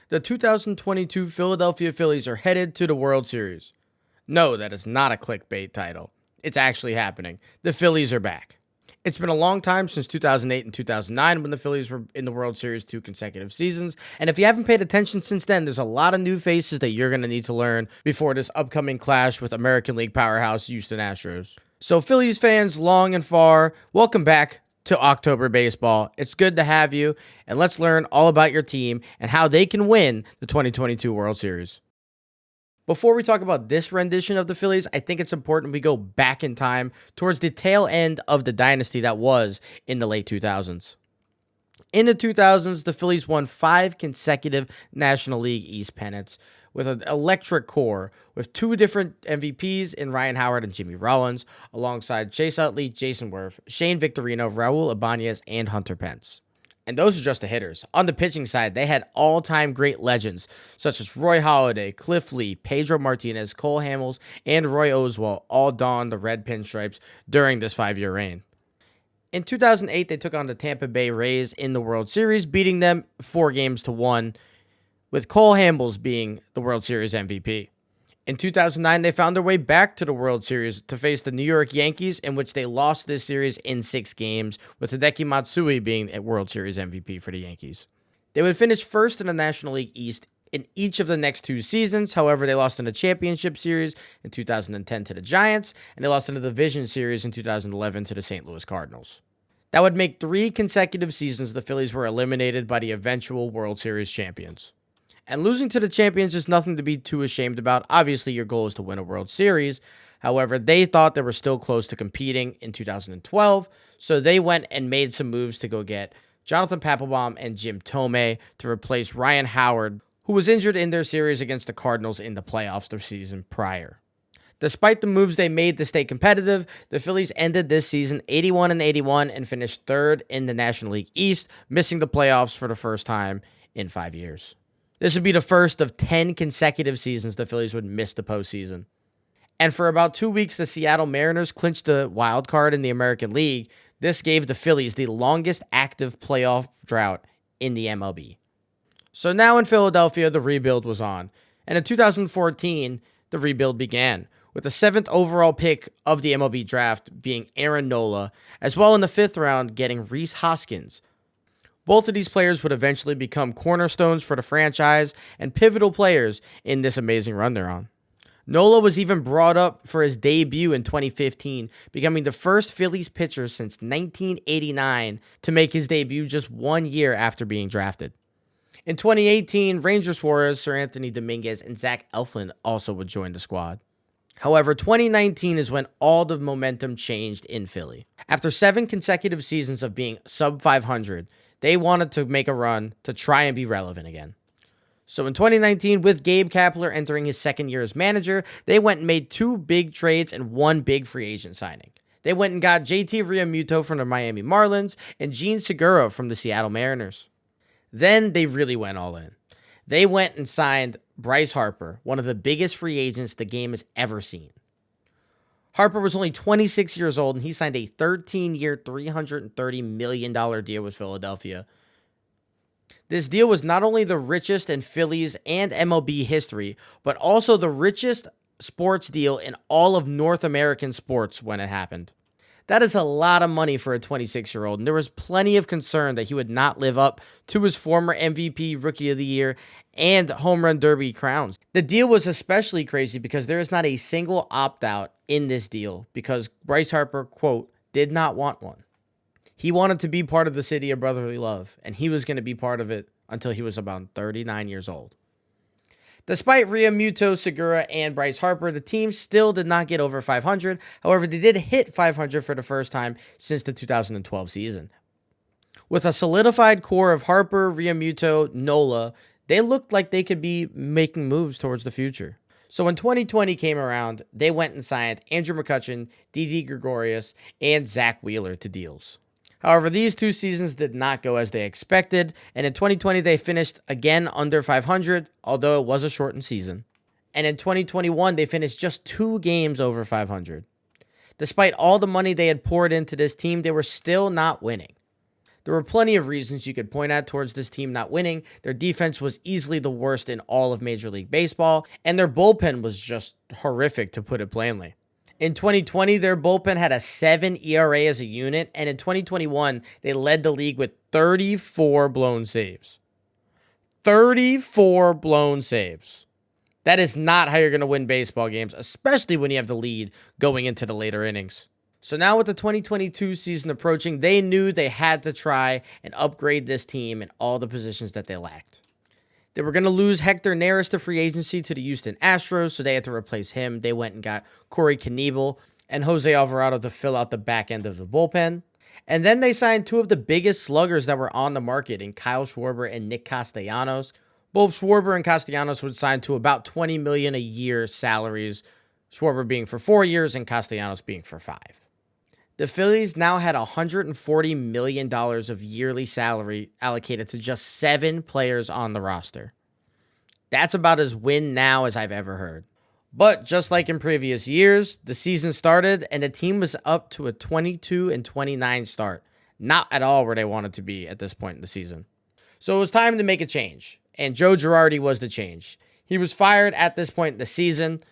The 2022 Philadelphia Phillies are headed to the World Series. No, that is not a clickbait title. It's actually happening. The Phillies are back. It's been a long time since 2008 and 2009 when the Phillies were in the World Series 2 consecutive seasons. And if you haven't paid attention since then, there's a lot of new faces that you're going to need to learn before this upcoming clash with American League powerhouse Houston Astros. So Phillies fans long and far, welcome back to October Baseball. It's good to have you, and let's learn all about your team and how they can win the 2022 World Series. Before we talk about this rendition of the Phillies, I think it's important we go back in time towards the tail end of the dynasty that was in the late 2000s. In the 2000s, the Phillies won 5 consecutive National League East pennants with an electric core with 2 different MVPs in Ryan Howard and Jimmy Rollins, alongside Chase Utley, Jason Worth, Shane Victorino, Raul Ibanez, and Hunter Pence. And those are just the hitters. On the pitching side, they had all-time great legends such as Roy Halladay, Cliff Lee, Pedro Martinez, Cole Hamels, and Roy Oswalt all donned the red pinstripes during this 5-year reign. In 2008, they took on the Tampa Bay Rays in the World Series, beating them 4-1, with Cole Hamels being the World Series MVP. In 2009, they found their way back to the World Series to face the New York Yankees, in which they lost this series in 6 games, with Hideki Matsui being a World Series MVP for the Yankees. They would finish first in the National League East in each of the next 2 seasons. However, they lost in the Championship Series in 2010 to the Giants, and they lost in the Division Series in 2011 to the St. Louis Cardinals. That would make 3 consecutive seasons the Phillies were eliminated by the eventual World Series champions. And losing to the champions is nothing to be too ashamed about. Obviously, your goal is to win a World Series. However, they thought they were still close to competing in 2012, so they went and made some moves to go get Jonathan Papelbon and Jim Thome to replace Ryan Howard, who was injured in their series against the Cardinals in the playoffs the season prior. Despite the moves they made to stay competitive, the Phillies ended this season 81-81 and finished 3rd in the National League East, missing the playoffs for the first time in 5 years. This would be the first of 10 consecutive seasons the Phillies would miss the postseason. And for about 2 weeks, the Seattle Mariners clinched the wild card in the American League. This gave the Phillies the longest active playoff drought in the MLB. So now in Philadelphia, the rebuild was on. And in 2014, the rebuild began, with the 7th overall pick of the MLB draft being Aaron Nola, as well in the 5th round getting Rhys Hoskins. Both of these players would eventually become cornerstones for the franchise and pivotal players in this amazing run they're on. Nola was even brought up for his debut in 2015, becoming the first Phillies pitcher since 1989 to make his debut just 1 year after being drafted. In 2018, Ranger Suarez, Sir Anthony Dominguez, and Zach Eflin also would join the squad. However, 2019 is when all the momentum changed in Philly. After 7 consecutive seasons of being sub 500, they wanted to make a run to try and be relevant again. So in 2019, with Gabe Kapler entering his 2nd year as manager, they went and made 2 big trades and 1 big free agent signing. They went and got JT Realmuto from the Miami Marlins and Jean Segura from the Seattle Mariners. Then they really went all in. They went and signed Bryce Harper, one of the biggest free agents the game has ever seen. Harper was only 26 years old, and he signed a 13-year, $330 million deal with Philadelphia. This deal was not only the richest in Phillies and MLB history, but also the richest sports deal in all of North American sports when it happened. That is a lot of money for a 26-year-old, and there was plenty of concern that he would not live up to his former MVP, Rookie of the Year, and Home Run Derby crowns. The deal was especially crazy because there is not a single opt-out in this deal because Bryce Harper, quote, did not want one. He wanted to be part of the city of brotherly love, and he was going to be part of it until he was about 39 years old. Despite Realmuto, Segura, and Bryce Harper, the team still did not get over 500. However, they did hit 500 for the first time since the 2012 season. With a solidified core of Harper, Realmuto, Nola, they looked like they could be making moves towards the future. So when 2020 came around, they went and signed Andrew McCutchen, Didi Gregorius, and Zach Wheeler to deals. However, these 2 seasons did not go as they expected, and in 2020 they finished again under 500, although it was a shortened season. And in 2021 they finished just 2 games over 500. Despite all the money they had poured into this team, they were still not winning. There were plenty of reasons you could point at towards this team not winning. Their defense was easily the worst in all of Major League Baseball, and their bullpen was just horrific, to put it plainly. In 2020, their bullpen had a 7 ERA as a unit, and in 2021, they led the league with 34 blown saves. 34 blown saves. That is not how you're going to win baseball games, especially when you have the lead going into the later innings. So now with the 2022 season approaching, they knew they had to try and upgrade this team in all the positions that they lacked. They were going to lose Hector Neris to free agency to the Houston Astros, so they had to replace him. They went and got Corey Knebel and Jose Alvarado to fill out the back end of the bullpen. And then they signed two of the biggest sluggers that were on the market in Kyle Schwarber and Nick Castellanos. Both Schwarber and Castellanos would sign to about $20 million a year salaries, Schwarber being for 4 years and Castellanos being for 5. The Phillies now had $140 million of yearly salary allocated to just 7 players on the roster. That's about as win now as I've ever heard. But just like in previous years, the season started and the team was up to a 22-29 start. Not at all where they wanted to be at this point in the season. So it was time to make a change, and Joe Girardi was the change. He was fired at this point in the season,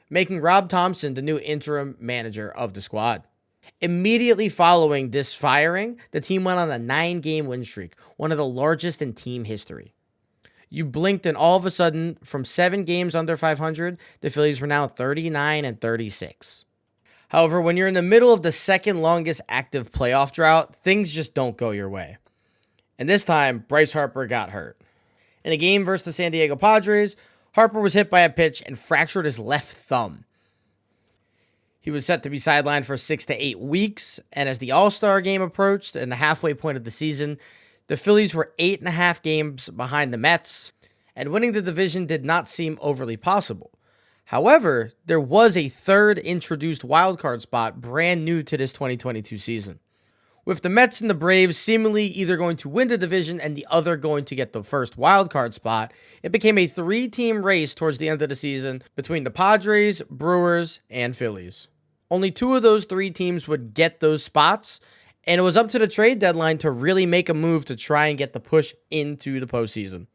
making Rob Thompson the new interim manager of the squad. Immediately following this firing, the team went on a 9-game win streak, one of the largest in team history. You blinked and all of a sudden, from 7 games under 500, the Phillies were now 39-36. However, when you're in the middle of the second longest active playoff drought, things just don't go your way. And this time, Bryce Harper got hurt. In a game versus the San Diego Padres, Harper was hit by a pitch and fractured his left thumb. He was set to be sidelined for 6 to 8 weeks, and as the All-Star game approached and the halfway point of the season, the Phillies were 8.5 games behind the Mets, and winning the division did not seem overly possible. However, there was a third introduced wildcard spot brand new to this 2022 season. With the Mets and the Braves seemingly either going to win the division and the other going to get the first wildcard spot, it became a 3-team race towards the end of the season between the Padres, Brewers, and Phillies. Only 2 of those 3 teams would get those spots, and it was up to the trade deadline to really make a move to try and get the push into the postseason.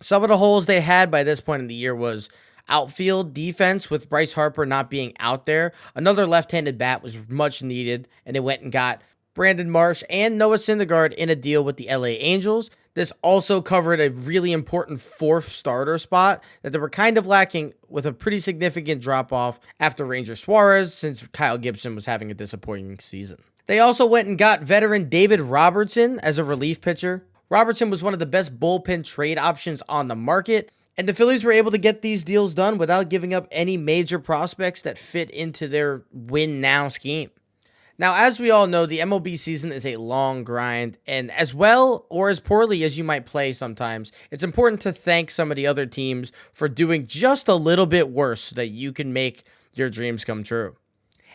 Some of the holes they had by this point in the year was outfield defense, with Bryce Harper not being out there. Another left-handed bat was much needed, and they went and got Brandon Marsh and Noah Syndergaard in a deal with the LA Angels. This also covered a really important 4th starter spot that they were kind of lacking, with a pretty significant drop-off after Ranger Suarez, since Kyle Gibson was having a disappointing season. They also went and got veteran David Robertson as a relief pitcher. Robertson was one of the best bullpen trade options on the market, and the Phillies were able to get these deals done without giving up any major prospects that fit into their win-now scheme. Now, as we all know, the MLB season is a long grind, and as well or as poorly as you might play sometimes, it's important to thank some of the other teams for doing just a little bit worse so that you can make your dreams come true.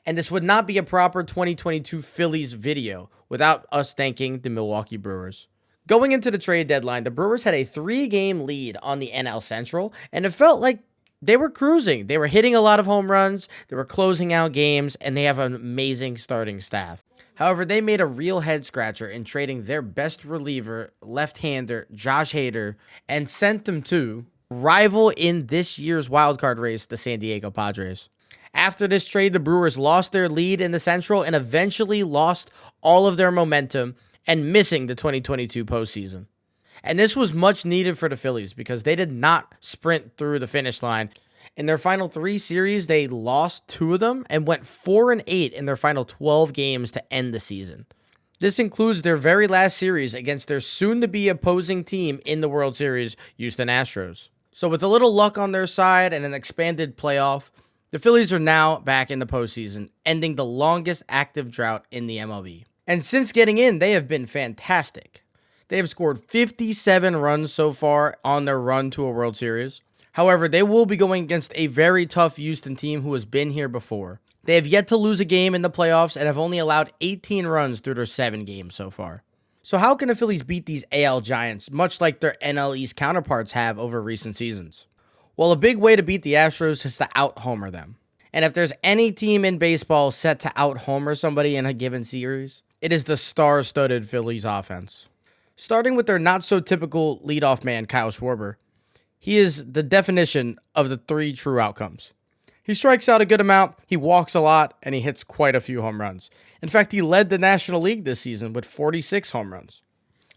And this would not be a proper 2022 Phillies video without us thanking the Milwaukee Brewers. Going into the trade deadline, the Brewers had a 3-game lead on the NL Central, and it felt like they were cruising. They were hitting a lot of home runs, they were closing out games, and they have an amazing starting staff. However, they made a real head-scratcher in trading their best reliever, left-hander Josh Hader, and sent him to rival in this year's wildcard race, the San Diego Padres. After this trade, the Brewers lost their lead in the Central and eventually lost all of their momentum and missing the 2022 postseason. And this was much needed for the Phillies because they did not sprint through the finish line. In their final 3 series, they lost 2 of them and went 4-8 in their final 12 games to end the season. This includes their very last series against their soon-to-be opposing team in the World Series, Houston Astros. So with a little luck on their side and an expanded playoff, the Phillies are now back in the postseason, ending the longest active drought in the MLB. And since getting in, they have been fantastic. They have scored 57 runs so far on their run to a World Series. However, they will be going against a very tough Houston team who has been here before. They have yet to lose a game in the playoffs and have only allowed 18 runs through their 7 games so far. So how can the Phillies beat these AL giants, much like their NL East counterparts have over recent seasons? Well, a big way to beat the Astros is to out-homer them. And if there's any team in baseball set to out-homer somebody in a given series, It is the star-studded Phillies offense. Starting with their not-so-typical leadoff man, Kyle Schwarber. He is the definition of the three true outcomes. He strikes out a good amount, he walks a lot, and he hits quite a few home runs. In fact, he led the National League this season with 46 home runs.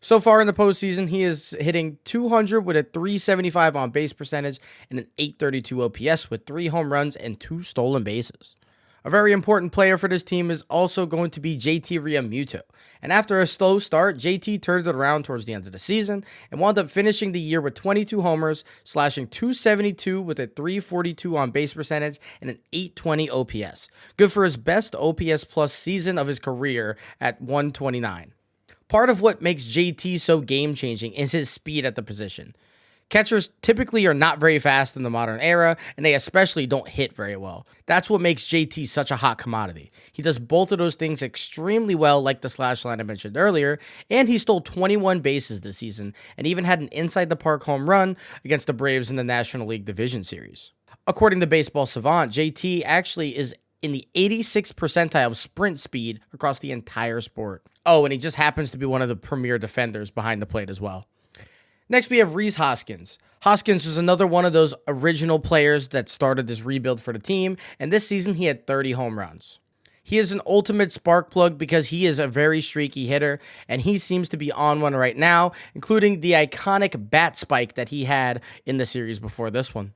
So far in the postseason, he is hitting .200 with a .375 on base percentage and an .832 OPS with 3 home runs and 2 stolen bases. A very important player for this team is also going to be JT Realmuto. And after a slow start, JT turned it around towards the end of the season and wound up finishing the year with 22 homers, slashing .272 with a .342 on base percentage and an .820 OPS. Good for his best OPS plus season of his career at .129. Part of what makes JT so game-changing is his speed at the position. Catchers typically are not very fast in the modern era, and they especially don't hit very well. That's what makes JT such a hot commodity. He does both of those things extremely well, like the slash line I mentioned earlier, and he stole 21 bases this season, and even had an inside-the-park home run against the Braves in the National League Division Series. According to Baseball Savant, JT actually is in the 86th percentile of sprint speed across the entire sport. Oh, and he just happens to be one of the premier defenders behind the plate as well. Next, we have Rhys Hoskins. Hoskins was another one of those original players that started this rebuild for the team, and this season he had 30 home runs. He is an ultimate spark plug because he is a very streaky hitter, and he seems to be on one right now, including the iconic bat spike that he had in the series before this one.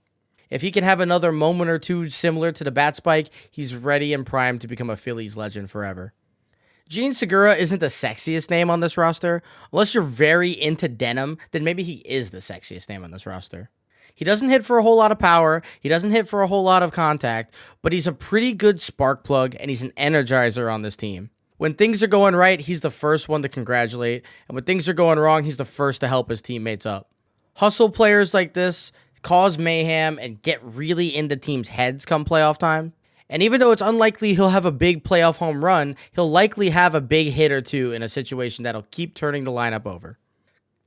If he can have another moment or two similar to the bat spike, he's ready and primed to become a Phillies legend forever. Jean Segura isn't the sexiest name on this roster. Unless you're very into denim, then maybe he is the sexiest name on this roster. He doesn't hit for a whole lot of power, he doesn't hit for a whole lot of contact, but he's a pretty good spark plug and he's an energizer on this team. When things are going right, he's the first one to congratulate, and when things are going wrong, he's the first to help his teammates up. Hustle players like this cause mayhem and get really into teams' heads come playoff time. And even though it's unlikely he'll have a big playoff home run, he'll likely have a big hit or two in a situation that'll keep turning the lineup over.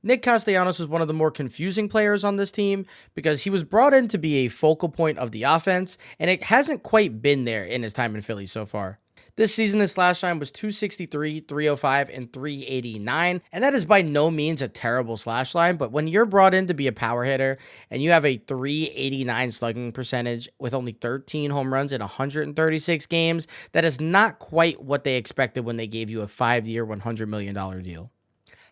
Nick Castellanos is one of the more confusing players on this team because he was brought in to be a focal point of the offense, and it hasn't quite been there in his time in Philly so far. This season, his slash line was .263, .305, and .389, and that is by no means a terrible slash line, but when you're brought in to be a power hitter and you have a .389 slugging percentage with only 13 home runs in 136 games, that is not quite what they expected when they gave you a 5-year, $100 million deal.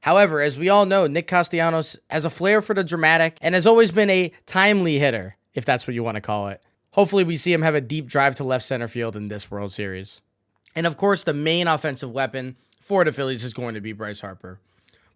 However, as we all know, Nick Castellanos has a flair for the dramatic and has always been a timely hitter, if that's what you want to call it. Hopefully we see him have a deep drive to left center field in this World Series. And of course, the main offensive weapon for the Phillies is going to be Bryce Harper.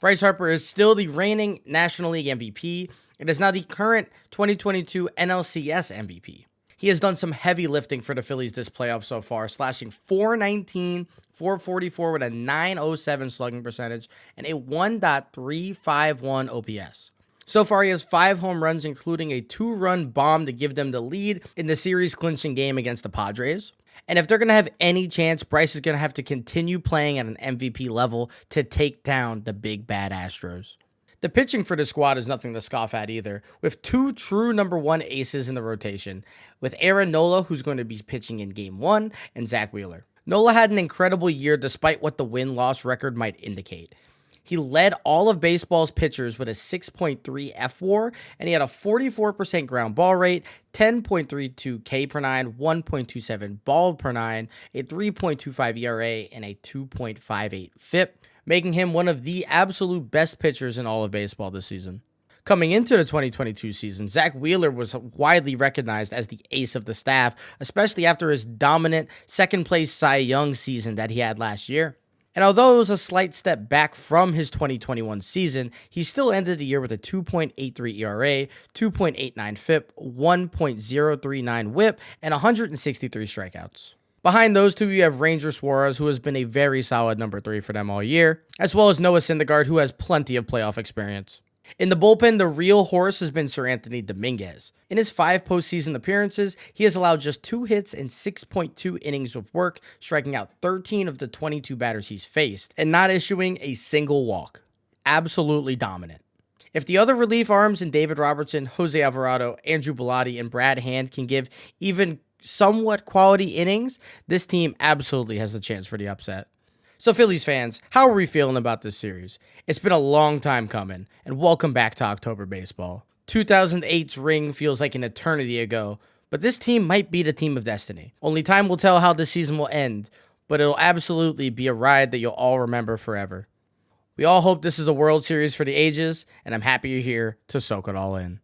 Bryce Harper is still the reigning National League MVP and is now the current 2022 NLCS MVP. He has done some heavy lifting for the Phillies this playoff so far, slashing .419, .444 with a .907 slugging percentage and a .1.351 OPS. So far, he has 5 home runs, including a 2-run bomb to give them the lead in the series-clinching game against the Padres. And if they're going to have any chance, Bryce is going to have to continue playing at an MVP level to take down the big bad Astros. The pitching for this squad is nothing to scoff at either, with 2 true number 1 aces in the rotation, with Aaron Nola, who's going to be pitching in Game 1, and Zach Wheeler. Nola had an incredible year despite what the win-loss record might indicate. He led all of baseball's pitchers with a 6.3 F-WAR, and he had a 44% ground ball rate, 10.32 K per 9, 1.27 ball per 9, a 3.25 ERA, and a 2.58 FIP, making him one of the absolute best pitchers in all of baseball this season. Coming into the 2022 season, Zach Wheeler was widely recognized as the ace of the staff, especially after his dominant second-place Cy Young season that he had last year. And although it was a slight step back from his 2021 season, he still ended the year with a 2.83 ERA, 2.89 FIP, 1.039 WHIP, and 163 strikeouts. Behind those two, you have Ranger Suarez, who has been a very solid number 3 for them all year, as well as Noah Syndergaard, who has plenty of playoff experience. In the bullpen, the real horse has been Sir Anthony Dominguez. In his 5 postseason appearances, he has allowed just 2 hits and 6.2 innings of work, striking out 13 of the 22 batters he's faced, and not issuing a single walk. Absolutely dominant. If the other relief arms in David Robertson, Jose Alvarado, Andrew Bellotti, and Brad Hand can give even somewhat quality innings, this team absolutely has the chance for the upset. So, Phillies fans, how are we feeling about this series? It's been a long time coming, and welcome back to October Baseball. 2008's ring feels like an eternity ago, but this team might be the team of destiny. Only time will tell how this season will end, but it'll absolutely be a ride that you'll all remember forever. We all hope this is a World Series for the ages, and I'm happy you're here to soak it all in.